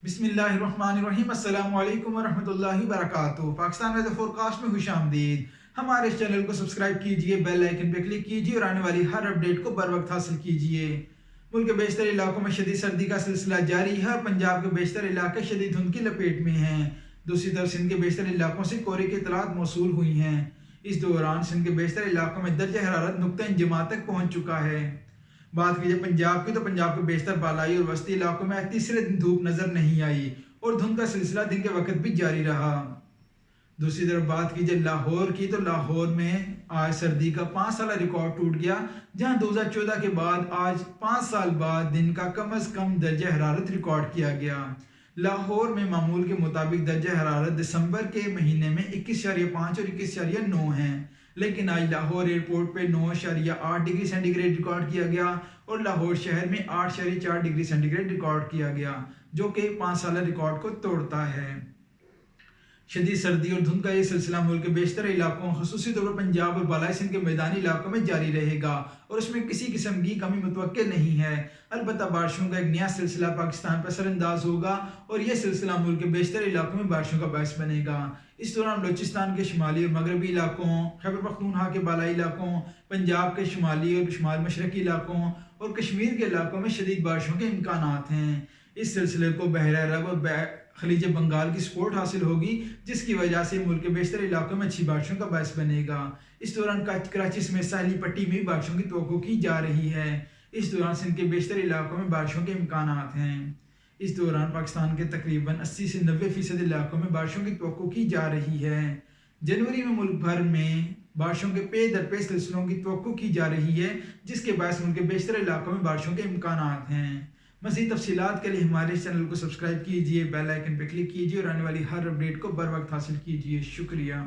बिस्मिल्लाहिर्रहमानिर्रहीम अस्सलामु अलैकुम वरहमतुल्लाहि वबरकातुहू। पाकिस्तान वेदर फोरकास्ट में खुशामदीद। हमारे इस चैनल को सब्सक्राइब कीजिए, बेल आइकन पर क्लिक कीजिए और आने वाली हर अपडेट को बर वक्त हासिल कीजिए। मुल्क के बेशतर इलाकों में शदीद सर्दी का सिलसिला जारी है और पंजाब के बेशतर इलाके शदीद धुंध की लपेट में हैं। दूसरी तरफ सिंध के बेशतर इलाकों से कोहरे की इतलात मौसूल हुई हैं। इस दौरान सिंध के बेशतर इलाकों में दर्जा हरारत नुक्ता इंजमा तक पहुँच चुका है। बात कीजिए पंजाब की, तो पंजाब के बेशतर बालाई और वस्ती इलाकों में तीसरे दिन धूप नजर नहीं आई और धुंध का सिलसिला दिन के वक्त भी जारी रहा। दूसरी तरफ बात कीजिए लाहौर की, तो लाहौर में आज सर्दी का 5 साल रिकॉर्ड टूट गया, जहां 2014 के बाद आज 5 साल बाद दिन का कम अज कम दर्जा हरारत रिकॉर्ड किया गया। लाहौर में मामूल के मुताबिक दर्जा हरारत दिसंबर के महीने में 21.5 और 21.9 है, लेकिन आज लाहौर एयरपोर्ट पे 9.8 डिग्री सेंटीग्रेड रिकॉर्ड किया गया और लाहौर शहर में 8.4 डिग्री सेंटीग्रेड रिकॉर्ड किया गया, जो कि 5 साल रिकॉर्ड को तोड़ता है। शदीद सर्दी और धुंध का ये सिलसिला मुल्क के बेशतर इलाकों, खसूसी तौर पर पंजाब और बालाई सिंध के मैदानी इलाकों में जारी रहेगा और उसमें किसी किस्म की कमी मुतवक्के नहीं है। अलबत्ता बारिशों का एक नया सिलसिला पाकिस्तान पर असरअंदाज होगा और यह सिलसिला मुल्क के बेशतर इलाकों में बारिशों का बायस बनेगा। इस दौरान बलूचिस्तान के शुमाली और मगरबी इलाकों, खैबर पख्तूनख्वा के बालाई इलाकों, पंजाब के शुमाली और शुमाल मशरकी इलाकों और कश्मीर के इलाकों में शदीद बारिशों के इम्कानात हैं। इस सिलसिले को बहरा अरब और खलीज बंगाल की सपोर्ट हासिल होगी, जिसकी वजह से मुल्क के बेशतर इलाकों में अच्छी बारिशों का बायस बनेगा। इस दौरान कराची समेत साहली पट्टी में भी बारिशों की तवक्को की जा रही है। इस दौरान सिंध के बेशतर इलाकों में बारिशों के इम्कानात हैं। इस दौरान पाकिस्तान के तकरीबन 80 से 90% इलाकों में बारिशों की तवक्को की जा रही है। जनवरी में मुल्क भर में बारिशों के पे दर पे सिलसिलों की तवक्को की जा रही है, जिसके बायस मुल्क के बेशतर इलाकों में बारिशों के इम्कानात हैं। मज़ीद तफसीलात के लिए हमारे चैनल को सब्सक्राइब कीजिए, बेल आइकन पर क्लिक कीजिए और आने वाली हर अपडेट को बर वक्त हासिल कीजिए। शुक्रिया।